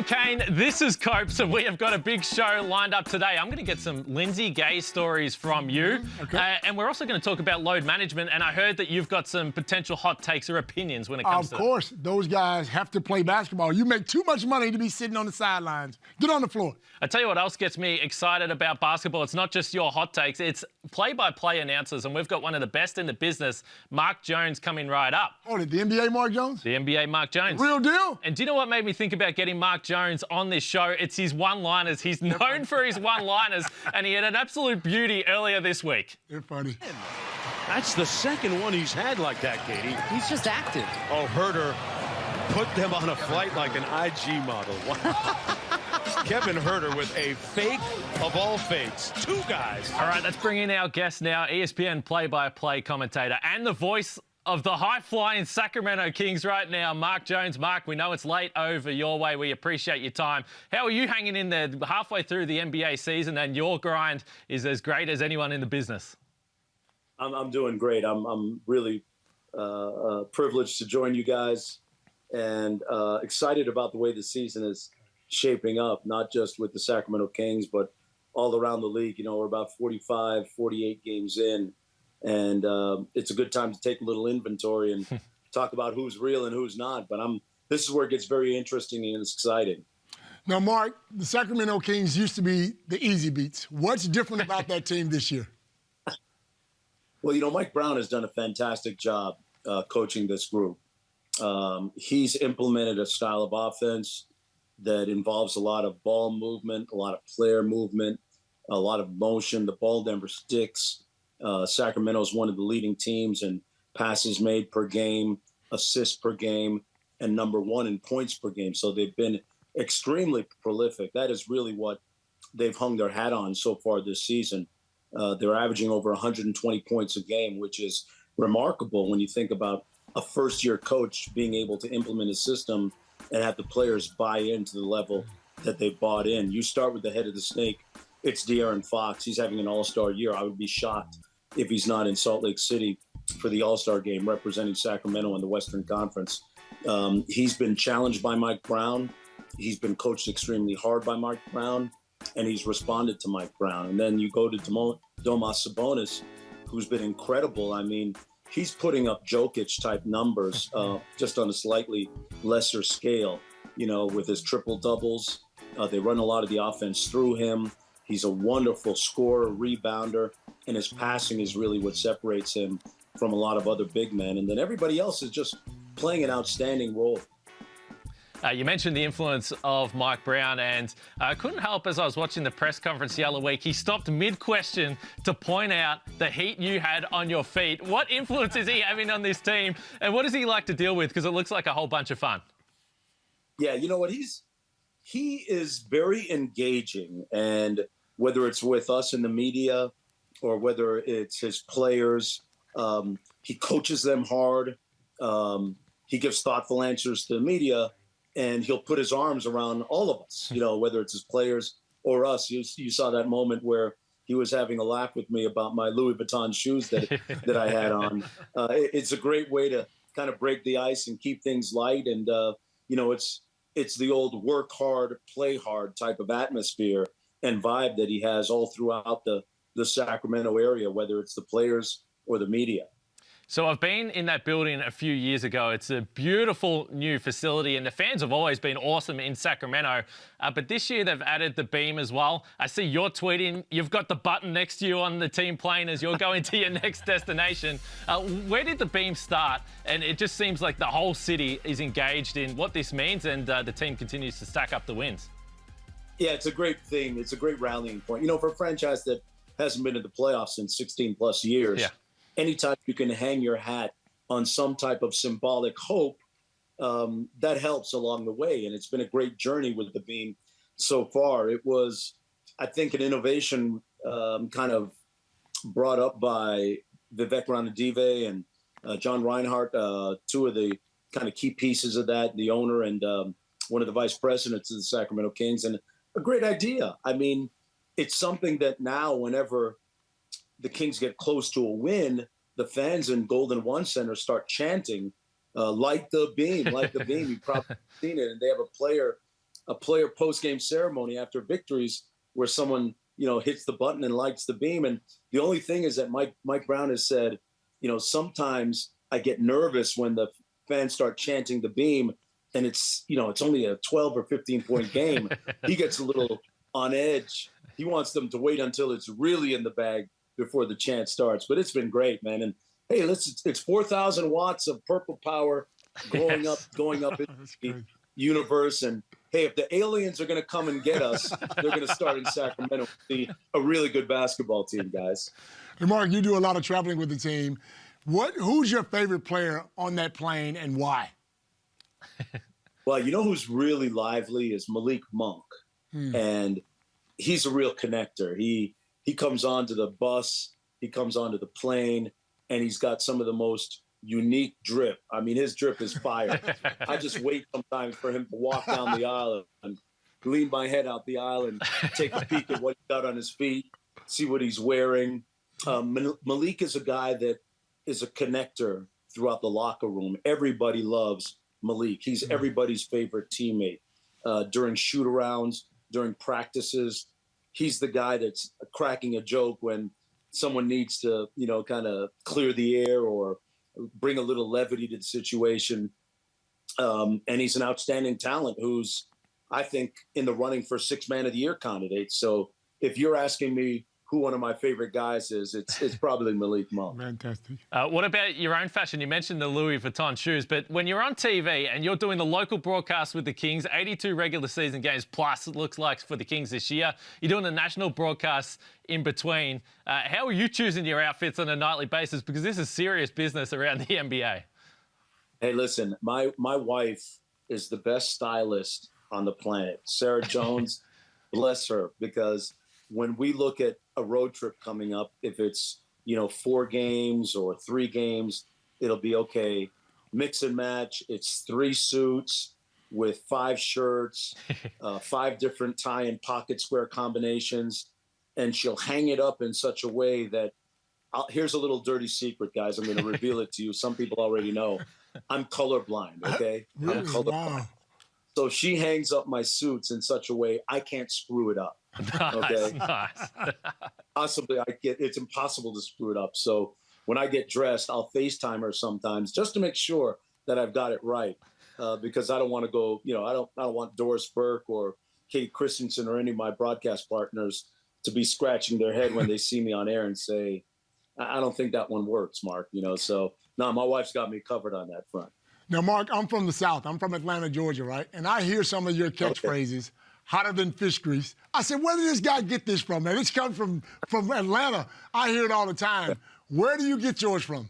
Kane, this is Copes, and we have got a big show lined up today. I'm going to get some Lindsay Gay stories from you, and we're also going to talk about load management, and I heard that you've got some potential hot takes or opinions when it comes to Of course, those guys have to play basketball. You make too much money to be sitting on the sidelines. Get on the floor. I tell you what else gets me excited about basketball. It's not just your hot takes, it's play-by-play announcers, and we've got one of the best in the business, Mark Jones, coming right up. Oh, the NBA Mark Jones? The NBA Mark Jones. Real deal? And do you know what made me think about getting Mark Jones on this show? It's his one-liners. He's known for his one-liners, and he had an absolute beauty earlier this week. They're funny. That's the second one he's had like that, Katie. He's just active. Oh, Herter put them on a flight like an IG model. Wow. Kevin Herter with a fake of all fakes. Two guys. All right, let's bring in our guest now, ESPN play-by-play commentator and the voice of the high-flying Sacramento Kings right now, Mark Jones. Mark, we know it's late over your way. We appreciate your time. How are you hanging in there halfway through the NBA season, and your grind is as great as anyone in the business? I'm doing great. I'm really privileged to join you guys, and excited about the way the season is shaping up, not just with the Sacramento Kings, but all around the league. You know, we're about 45, 48 games in, and it's a good time to take a little inventory and talk about who's real and who's not. But this is where it gets very interesting and it's exciting. Now, Mark, the Sacramento Kings used to be the easy beats. What's different about that team this year? Well, you know, Mike Brown has done a fantastic job coaching this group. He's implemented a style of offense that involves a lot of ball movement, a lot of player movement, a lot of motion. The ball never sticks. Sacramento is one of the leading teams in passes made per game, assists per game, and number one in points per game. So they've been extremely prolific. That is really what they've hung their hat on so far this season. They're averaging over 120 points a game, which is remarkable when you think about a first-year coach being able to implement a system and have the players buy into the level that they bought in. You start with the head of the snake. It's De'Aaron Fox. He's having an all-star year. I would be shocked if he's not in Salt Lake City for the all-star game representing Sacramento in the Western Conference. He's been challenged by Mike Brown. He's been coached extremely hard by Mike Brown, and he's responded to Mike Brown. And then you go to Domas Sabonis, who's been incredible. I mean, he's putting up Jokic-type numbers, just on a slightly lesser scale, you know, with his triple-doubles. They run a lot of the offense through him. He's a wonderful scorer, rebounder, and his passing is really what separates him from a lot of other big men. And then everybody else is just playing an outstanding role. You mentioned the influence of Mike Brown, and I couldn't help as I was watching the press conference the other week. He stopped mid-question to point out the heat you had on your feet. What influence is he having on this team, and what does he like to deal with? Because it looks like a whole bunch of fun. Yeah, you know what? He is very engaging, and whether it's with us in the media or whether it's his players, he coaches them hard. He gives thoughtful answers to the media. And he'll put his arms around all of us, you know, whether it's his players or us. You saw that moment where he was having a laugh with me about my Louis Vuitton shoes that I had on. It's a great way to kind of break the ice and keep things light. And, you know, it's the old work hard, play hard type of atmosphere and vibe that he has all throughout the Sacramento area, whether it's the players or the media. So I've been in that building a few years ago. It's a beautiful new facility, and the fans have always been awesome in Sacramento. But this year they've added the beam as well. I see you're tweeting. You've got the button next to you on the team plane as you're going to your next destination. Where did the beam start? And it just seems like the whole city is engaged in what this means, and the team continues to stack up the wins. Yeah, it's a great thing. It's a great rallying point. You know, for a franchise that hasn't been in the playoffs in 16-plus years, yeah. Anytime you can hang your hat on some type of symbolic hope, that helps along the way. And it's been a great journey with the beam so far. It was, I think, an innovation kind of brought up by Vivek Ranadive and John Reinhart, two of the kind of key pieces of that, the owner and one of the vice presidents of the Sacramento Kings. And a great idea. I mean, it's something that now whenever the Kings get close to a win, the fans in Golden One Center start chanting, like the beam, like the beam. You've probably seen it. And they have a player a player post-game ceremony after victories where someone, hits the button and lights the beam. And the only thing is that Mike Brown has said, sometimes I get nervous when the fans start chanting the beam and it's only a 12 or 15 point game. He gets a little on edge. He wants them to wait until it's really in the bag before the chant starts. But it's been great, man. And hey, it's 4,000 watts of purple power going up in the universe. And hey, if the aliens are going to come and get us, they're going to start in Sacramento. Be a really good basketball team, guys. Hey, Mark, you do a lot of traveling with the team. Who's your favorite player on that plane and why? Well, who's really lively is Malik Monk. And he's a real connector. He comes onto the bus, he comes onto the plane, and he's got some of the most unique drip. I mean, his drip is fire. I just wait sometimes for him to walk down the aisle and lean my head out the aisle and take a peek at what he's got on his feet, see what he's wearing. Malik is a guy that is a connector throughout the locker room. Everybody loves Malik. He's everybody's favorite teammate. During shoot-arounds, during practices, he's the guy that's cracking a joke when someone needs to, kind of clear the air or bring a little levity to the situation. And he's an outstanding talent who's, I think, in the running for Sixth Man of the Year candidate. So if you're asking me who one of my favorite guys is, it's probably Malik Monk. Fantastic. What about your own fashion? You mentioned the Louis Vuitton shoes, but when you're on TV and you're doing the local broadcast with the Kings, 82 regular season games plus, it looks like, for the Kings this year, you're doing the national broadcasts in between. How are you choosing your outfits on a nightly basis? Because this is serious business around the NBA. Hey, listen, my wife is the best stylist on the planet. Sarah Jones, bless her, because when we look at a road trip coming up, if it's, 4 games or 3 games, it'll be okay. Mix and match. It's 3 suits with 5 shirts, 5 different tie and pocket square combinations. And she'll hang it up in such a way that here's a little dirty secret, guys. I'm going to reveal it to you. Some people already know. I'm colorblind. Okay. Really? I'm colorblind. Wow. So she hangs up my suits in such a way I can't screw it up. Okay. Nice. Possibly it's impossible to screw it up. So when I get dressed, I'll FaceTime her sometimes just to make sure that I've got it right. Because I don't want to go, I don't want Doris Burke or Kate Christensen or any of my broadcast partners to be scratching their head when they see me on air and say, I don't think that one works, Mark. So no, my wife's got me covered on that front. Now, Mark, I'm from the South. I'm from Atlanta, Georgia, right? And I hear some of your catchphrases, hotter than fish grease. I said, where did this guy get this from, man? This comes from Atlanta. I hear it all the time. Where do you get yours from?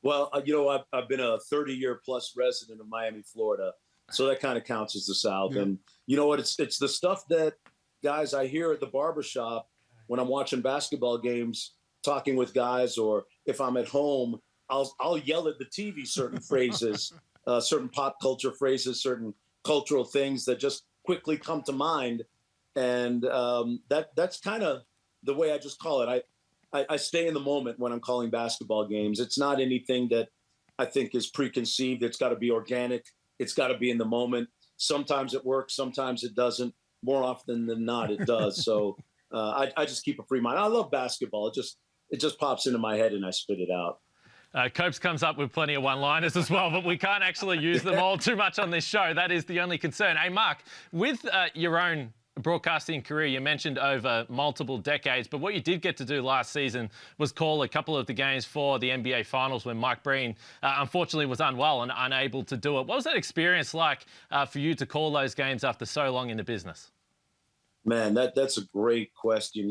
Well, I've been a 30-year-plus resident of Miami, Florida, so that kind of counts as the South. Yeah. And you know what? It's the stuff that, guys, I hear at the barbershop when I'm watching basketball games, talking with guys, or if I'm at home, I'll yell at the TV certain phrases, certain pop culture phrases, certain cultural things that just quickly come to mind. And that's kind of the way I just call it. I stay in the moment when I'm calling basketball games. It's not anything that I think is preconceived. It's got to be organic. It's got to be in the moment. Sometimes it works. Sometimes it doesn't. More often than not, it does. So I just keep a free mind. I love basketball. It just pops into my head and I spit it out. Copes comes up with plenty of one-liners as well, but we can't actually use them all too much on this show. That is the only concern. Hey, Mark, with your own broadcasting career, you mentioned over multiple decades, but what you did get to do last season was call a couple of the games for the NBA Finals when Mike Breen unfortunately was unwell and unable to do it. What was that experience like for you to call those games after so long in the business? Man, that's a great question.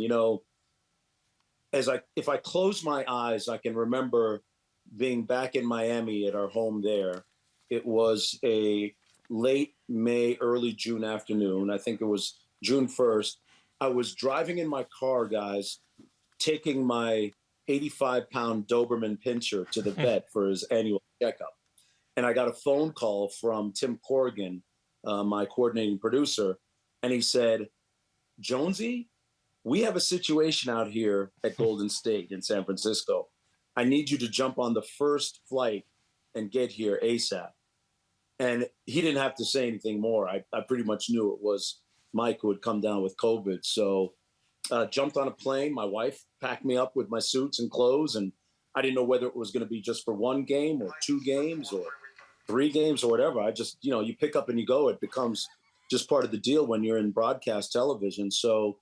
If I close my eyes, I can remember being back in Miami at our home there. It was a late May, early June afternoon. I think it was June 1st. I was driving in my car, guys, taking my 85-pound Doberman Pinscher to the vet for his annual checkup. And I got a phone call from Tim Corrigan, my coordinating producer, and he said, Jonesy, we have a situation out here at Golden State in San Francisco. I need you to jump on the first flight and get here ASAP. And he didn't have to say anything more. I pretty much knew it was Mike who had come down with COVID. So jumped on a plane. My wife packed me up with my suits and clothes, and I didn't know whether it was going to be just for 1 game or 2 games or 3 games or whatever. I just, you pick up and you go. It becomes just part of the deal when you're in broadcast television. So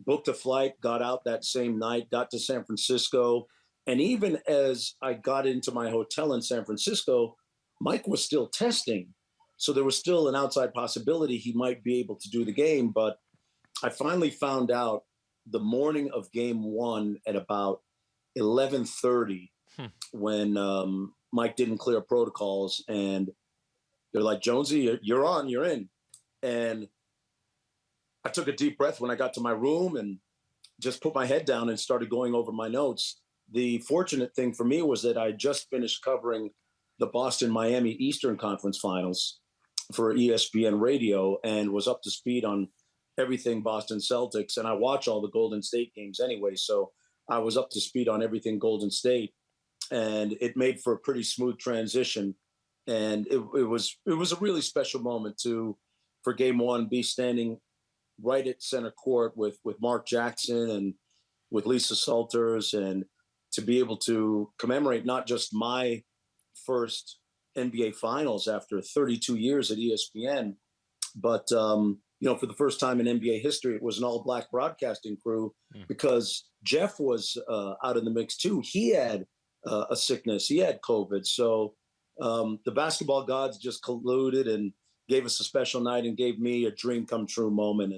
booked a flight, got out that same night, got to San Francisco. And even as I got into my hotel in San Francisco, Mike was still testing. So there was still an outside possibility he might be able to do the game. But I finally found out the morning of game 1 at about 11:30 when Mike didn't clear protocols, and they're like, Jonesy, you're on, you're in. And I took a deep breath when I got to my room and just put my head down and started going over my notes. The fortunate thing for me was that I just finished covering the Boston-Miami Eastern Conference Finals for ESPN radio and was up to speed on everything Boston Celtics. And I watch all the Golden State games anyway, so I was up to speed on everything Golden State, and it made for a pretty smooth transition. And it was a really special moment for game 1, be standing right at center court with Mark Jackson and with Lisa Salters, and to be able to commemorate not just my first NBA Finals after 32 years at ESPN, but for the first time in NBA history, it was an all-black broadcasting crew because Jeff was out in the mix too. He had a sickness. He had COVID. So the basketball gods just colluded and gave us a special night and gave me a dream come true moment.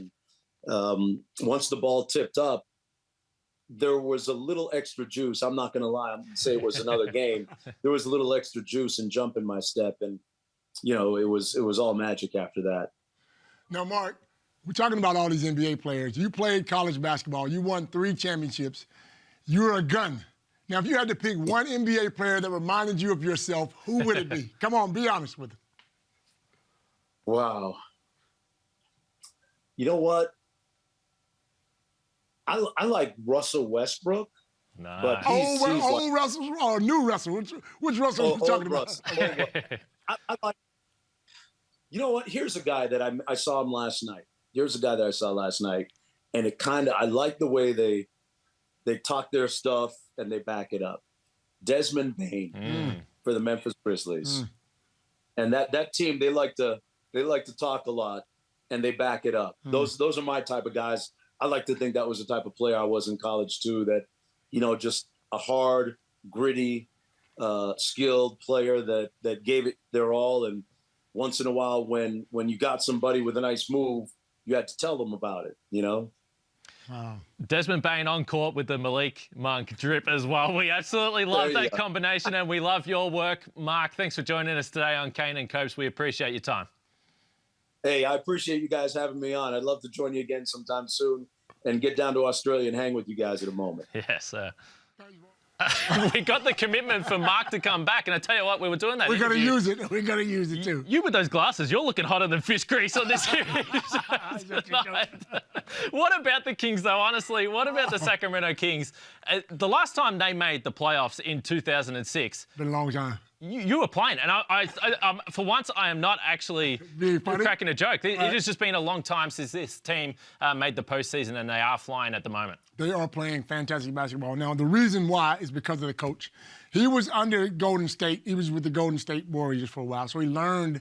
And once the ball tipped up, there was a little extra juice. I'm not going to lie. I'm going to say it was another game. There was a little extra juice and jump in my step. And, it was all magic after that. Now, Mark, we're talking about all these NBA players. You played college basketball. You won 3 championships. You're a gun. Now, if you had to pick one NBA player that reminded you of yourself, who would it be? Come on, be honest with it. Wow. You know what? I like Russell Westbrook. Nice. But old Russell or new Russell? Which Russell are you talking about? I like. You know what? Here's a guy that I saw him last night. And I like the way they talk their stuff and they back it up. Desmond Bane for the Memphis Grizzlies. And that team, they like to talk a lot and they back it up. Those are my type of guys. I like to think that was the type of player I was in college too, that, just a hard, gritty, skilled player that gave it their all. And once in a while, when you got somebody with a nice move, you had to tell them about it, Wow. Desmond Bane on court with the Malik Monk drip as well. We absolutely love that combination, and we love your work. Mark, thanks for joining us today on Kane and Copes. We appreciate your time. Hey, I appreciate you guys having me on. I'd love to join you again sometime soon and get down to Australia and hang with you guys at a moment. Yes, sir. We got the commitment for Mark to come back, and I tell you what, we were doing that. We're going to use it. We're going to use it too. You with those glasses, you're looking hotter than fish grease on this series. What about the Kings, though? Honestly, what about the Sacramento Kings? The last time they made the playoffs in 2006. Been a long time. You were playing, and I for once, I am not actually cracking a joke. It has just been a long time since this team made the postseason, and they are flying at the moment. They are playing fantastic basketball. Now, the reason why is because of the coach. He was under Golden State. He was with the Golden State Warriors for a while, so he learned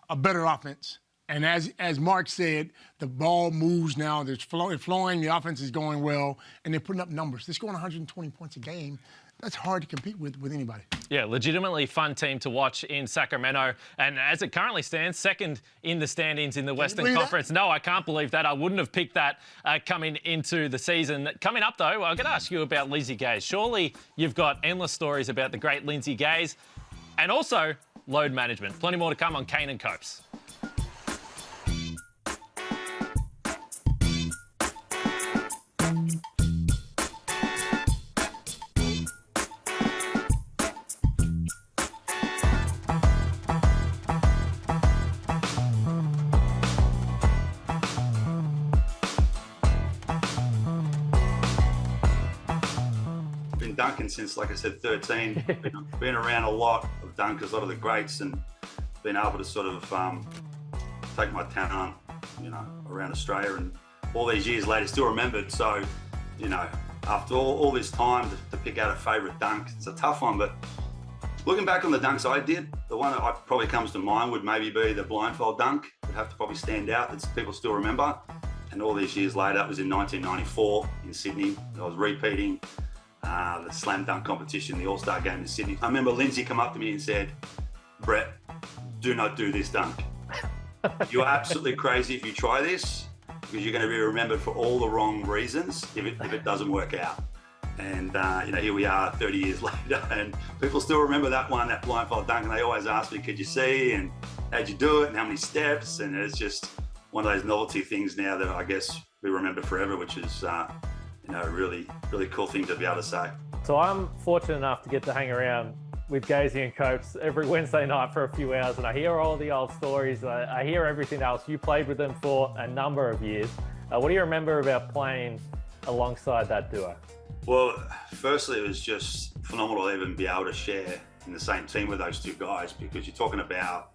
a better offense. And as Mark said, the ball moves now. It's flowing. The offense is going well, and they're putting up numbers. They're scoring 120 points a game. That's hard to compete with anybody. Yeah, legitimately fun team to watch in Sacramento. And as it currently stands, second in the standings in the Western Conference. No, I can't believe that. I wouldn't have picked that coming into the season. Coming up, though, I'm going to ask you about Lindsay Gaze. Surely you've got endless stories about the great Lindsay Gaze and also load management. Plenty more to come on Kane and Copes. Dunking since, like I said, 13. Been around a lot of dunkers, a lot of the greats, and been able to sort of take my talent, around Australia, and all these years later still remembered. So, after all this time to pick out a favourite dunk, it's a tough one. But looking back on the dunks I did, the one that probably comes to mind would maybe be the blindfold dunk. Would have to probably stand out that people still remember. And all these years later, that was in 1994 in Sydney. I was repeating the slam dunk competition, the All-Star game in Sydney. I remember Lindsay come up to me and said, "Brett, do not do this dunk. You're absolutely crazy if you try this, because you're going to be remembered for all the wrong reasons if it doesn't work out." And here we are 30 years later, and people still remember that blindfold dunk, and they always ask me, "Could you see, and how'd you do it, and how many steps?" And it's just one of those novelty things now that I guess we remember forever, which is a really, really cool thing to be able to say. So I'm fortunate enough to get to hang around with Gazy and Copes every Wednesday night for a few hours, and I hear all the old stories. I hear everything else. You played with them for a number of years. What do you remember about playing alongside that duo? Well, firstly, it was just phenomenal to even be able to share in the same team with those two guys, because you're talking about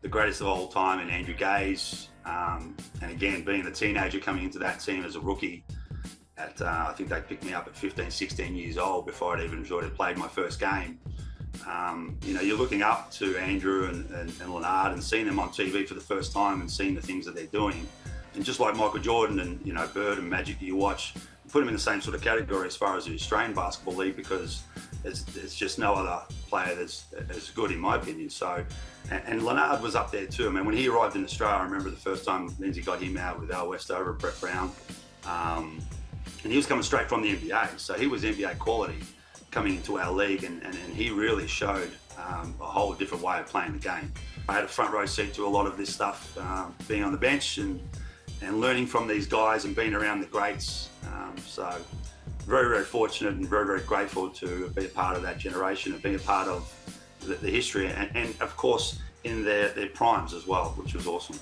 the greatest of all time in Andrew Gaze, and again, being a teenager coming into that team as a rookie. I think they picked me up at 15, 16 years old before I'd even sort of played my first game. You're looking up to Andrew and Lanard and seeing them on TV for the first time and seeing the things that they're doing. And just like Michael Jordan and Bird and Magic that you watch, you put them in the same sort of category as far as the Australian Basketball League, because there's just no other player that's as good in my opinion. So, and Lanard was up there too. I mean, when he arrived in Australia, I remember the first time Lindsay got him out with Al Westover and Brett Brown. And he was coming straight from the NBA, so he was NBA quality coming into our league, and he really showed a whole different way of playing the game. I had a front row seat to a lot of this stuff, being on the bench and learning from these guys and being around the greats. So very, very fortunate and very, very grateful to be a part of that generation and be a part of the history, and of course in their primes as well, which was awesome.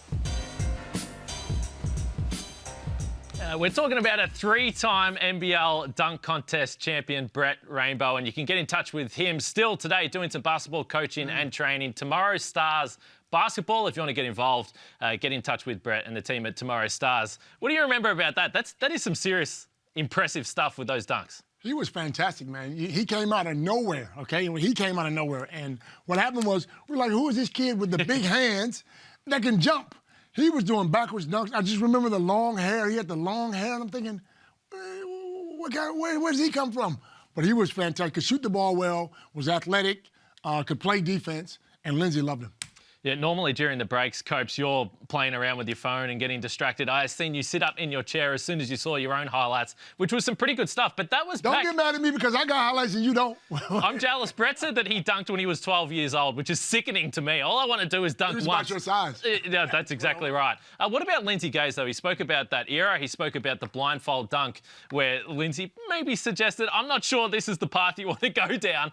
We're talking about a three-time NBL dunk contest champion, Brett Rainbow, and you can get in touch with him still today doing some basketball coaching and training. Tomorrow Stars Basketball, if you want to get involved, get in touch with Brett and the team at Tomorrow Stars. What do you remember about that? That is some serious, impressive stuff with those dunks. He was fantastic, man. He came out of nowhere, okay? He came out of nowhere. And what happened was, we're like, who is this kid with the big hands that can jump? He was doing backwards dunks. I just remember the long hair. He had the long hair, and I'm thinking, where does he come from? But he was fantastic. Could shoot the ball well, was athletic, could play defense, and Lindsay loved him. Yeah, normally during the breaks, Copes, you're playing around with your phone and getting distracted. I seen you sit up in your chair as soon as you saw your own highlights, which was some pretty good stuff. But that was Don't get mad at me because I got highlights and you don't. I'm jealous. Brett said that he dunked when he was 12 years old, which is sickening to me. All I want to do is dunk once. About your size. Yeah, that's exactly right. What about Lindsay Gaze, though? He spoke about that era. He spoke about the blindfold dunk where Lindsay maybe suggested, I'm not sure this is the path you want to go down.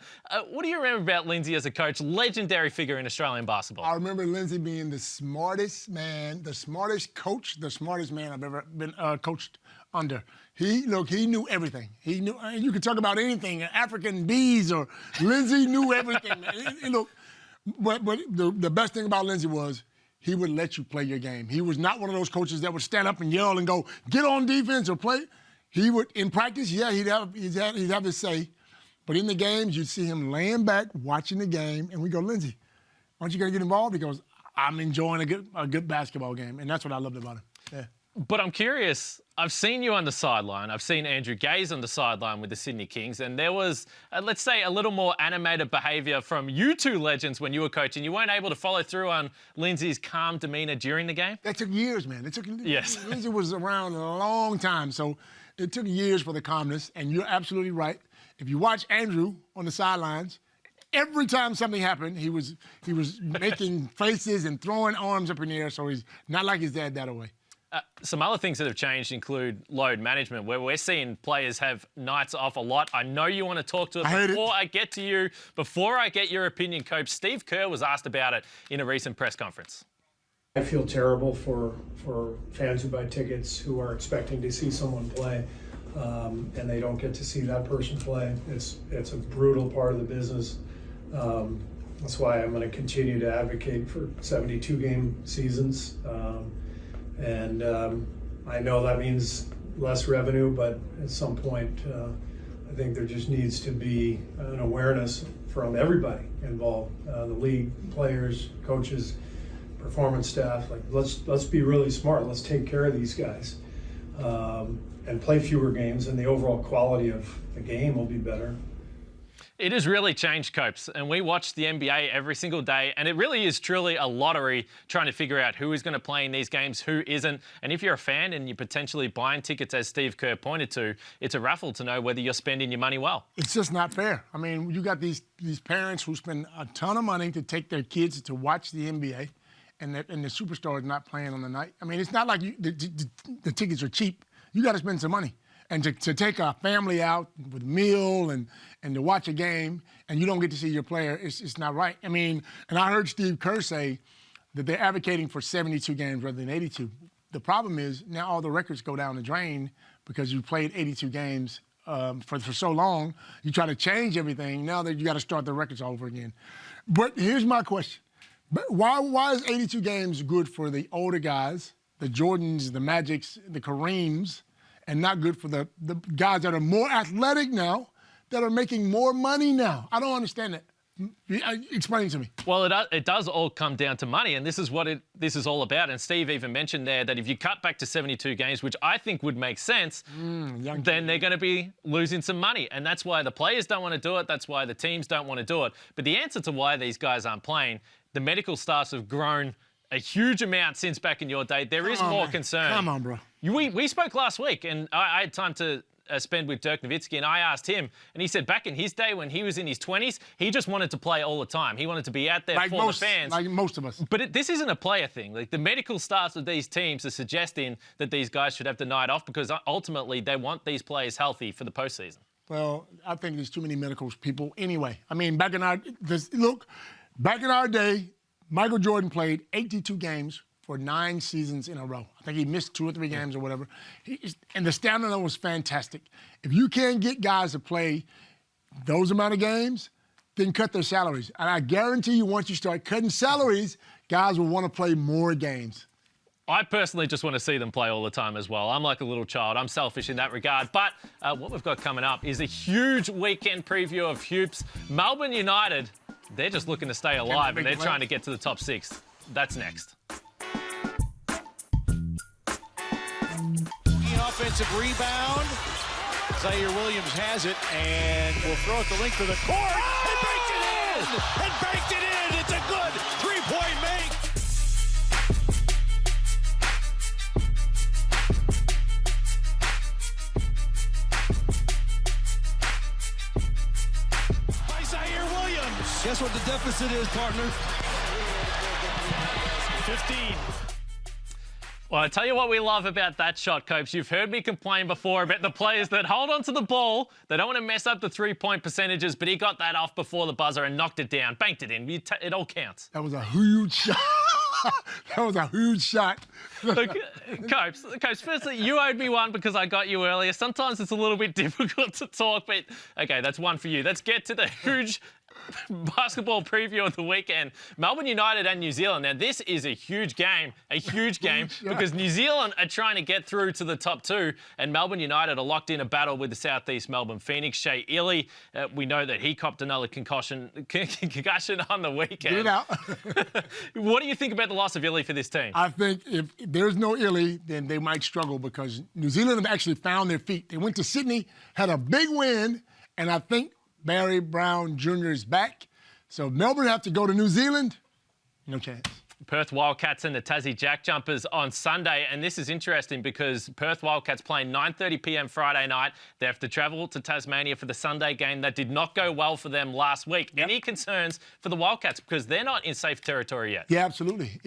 What do you remember about Lindsay as a coach? Legendary figure in Australian basketball. I remember Lindsay being the smartest man, the smartest coach, the smartest man I've ever been coached under. He knew everything. He knew, you could talk about anything, African bees or Lindsay knew everything. But the best thing about Lindsay was he would let you play your game. He was not one of those coaches that would stand up and yell and go, get on defense or play. He would, in practice, yeah, he'd have his say. But in the games, you'd see him laying back, watching the game, and we go, Lindsay, aren't you going to get involved? He goes, I'm enjoying a good basketball game, and that's what I loved about him. Yeah. But I'm curious, I've seen you on the sideline. I've seen Andrew Gaze on the sideline with the Sydney Kings, and there was, let's say, a little more animated behaviour from you two legends when you were coaching. You weren't able to follow through on Lindsay's calm demeanour during the game? That took years, man. Yes. Lindsay was around a long time, so it took years for the calmness, and you're absolutely right. If you watch Andrew on the sidelines, every time something happened, he was making faces and throwing arms up in the air, so he's not like his dad that way. Some other things that have changed include load management, where we're seeing players have nights off a lot. I know you want to talk to it. Before I get your opinion, Coach, Steve Kerr was asked about it in a recent press conference. I feel terrible for fans who buy tickets who are expecting to see someone play, and they don't get to see that person play. It's a brutal part of the business. That's why I'm going to continue to advocate for 72-game seasons. I know that means less revenue, but at some point, I think there just needs to be an awareness from everybody involved, the league, players, coaches, performance staff. Like, let's be really smart. Let's take care of these guys and play fewer games, and the overall quality of the game will be better. It has really changed, Copes, and we watch the NBA every single day, and it really is truly a lottery trying to figure out who is going to play in these games, who isn't. And if you're a fan and you're potentially buying tickets, as Steve Kerr pointed to, it's a raffle to know whether you're spending your money well. It's just not fair. I mean, you got these parents who spend a ton of money to take their kids to watch the NBA, and the superstar is not playing on the night. I mean, it's not like the tickets are cheap. You got to spend some money. And to take a family out with a meal and to watch a game and you don't get to see your player, it's not right. I mean, and I heard Steve Kerr say that they're advocating for 72 games rather than 82. The problem is now all the records go down the drain because you played 82 games for so long. You try to change everything. Now that you got to start the records all over again. But here's my question. Why is 82 games good for the older guys, the Jordans, the Magics, the Kareems, and not good for the guys that are more athletic now, that are making more money now? I don't understand that. Explain to me. Well, it does all come down to money, and this is what this is all about. And Steve even mentioned there that if you cut back to 72 games, which I think would make sense, then they're going to be losing some money. And that's why the players don't want to do it. That's why the teams don't want to do it. But the answer to why these guys aren't playing, the medical staffs have grown a huge amount since back in your day. There is more concern. Come on, bro. We spoke last week, and I had time to spend with Dirk Nowitzki, and I asked him, and he said back in his day when he was in his 20s, he just wanted to play all the time. He wanted to be out there for the fans. Like most of us. But this isn't a player thing. Like, the medical staffs of these teams are suggesting that these guys should have the night off because ultimately they want these players healthy for the postseason. Well, I think there's too many medical people anyway. I mean, back in our day, Michael Jordan played 82 games for 9 seasons in a row. I think he missed 2 or 3 games or whatever. And the stamina was fantastic. If you can't get guys to play those amount of games, then cut their salaries. And I guarantee you, once you start cutting salaries, guys will want to play more games. I personally just want to see them play all the time as well. I'm like a little child. I'm selfish in that regard. But what we've got coming up is a huge weekend preview of hoops. Melbourne United, they're just looking to stay alive, and they're trying to get to the top 6. That's next. Offensive rebound. Zaire Williams has it and will throw it the length of the court and baked it in! And baked it in! It's a good three-point make! By Zaire Williams! Guess what the deficit is, partner? 15. Well, I tell you what we love about that shot, Copes. You've heard me complain before about the players that hold on to the ball. They don't want to mess up the three-point percentages, but he got that off before the buzzer and knocked it down, banked it in. It all counts. That was a huge shot. That was a huge shot. Look, Copes, firstly, you owed me one because I got you earlier. Sometimes it's a little bit difficult to talk, but okay, that's one for you. Let's get to the huge basketball preview of the weekend. Melbourne United and New Zealand. Now, this is a huge game because New Zealand are trying to get through to the top 2, and Melbourne United are locked in a battle with the Southeast Melbourne Phoenix. Shea Ili, we know that he copped another concussion on the weekend. Get it out. What do you think about the loss of Ili for this team? I think if there's no Ili, then they might struggle because New Zealand have actually found their feet. They went to Sydney, had a big win, and I think Barry Brown Jr. is back. So Melbourne have to go to New Zealand. No chance. Perth Wildcats and the Tassie Jack Jumpers on Sunday. And this is interesting because Perth Wildcats playing 9:30 p.m. Friday night. They have to travel to Tasmania for the Sunday game. That did not go well for them last week. Yep. Any concerns for the Wildcats because they're not in safe territory yet? Yeah, absolutely.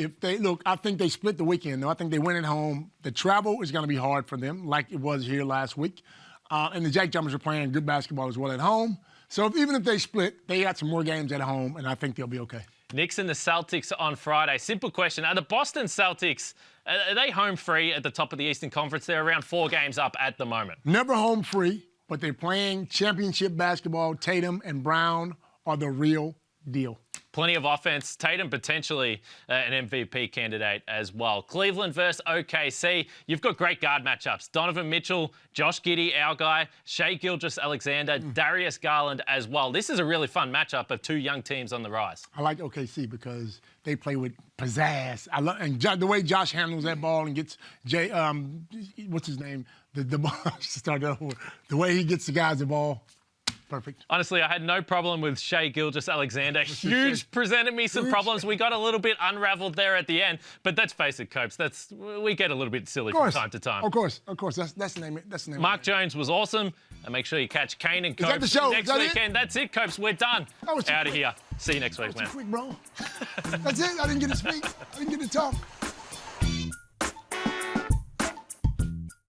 I think they split the weekend, though. I think they win at home. The travel is going to be hard for them like it was here last week. And the Jack Jumpers are playing good basketball as well at home. So even if they split, they got some more games at home, and I think they'll be okay. Knicks and the Celtics on Friday. Simple question. Are the Boston Celtics, are they home free at the top of the Eastern Conference? They're around 4 games up at the moment. Never home free, but they're playing championship basketball. Tatum and Brown are the real deal. Plenty of offense. Tatum potentially an MVP candidate as well. Cleveland versus OKC. You've got great guard matchups. Donovan Mitchell, Josh Giddey, our guy, Shai Gilgeous-Alexander, Darius Garland as well. This is a really fun matchup of two young teams on the rise. I like OKC because they play with pizzazz. I love the way Josh handles that ball and gets what's his name? The ball. The way he gets the guys the ball. Perfect. Honestly, I had no problem with Shai Gilgeous-Alexander. Huge presented me some problems. We got a little bit unraveled there at the end, but let's face it, Copes. We get a little bit silly from time to time. Of course. That's the name. Mark Jones was awesome, and make sure you catch Kane and Copes the show? next weekend. That's it, Copes. We're done. Out of here. See you next week, man. Quick, bro. That's it. I didn't get to speak. I didn't get to talk.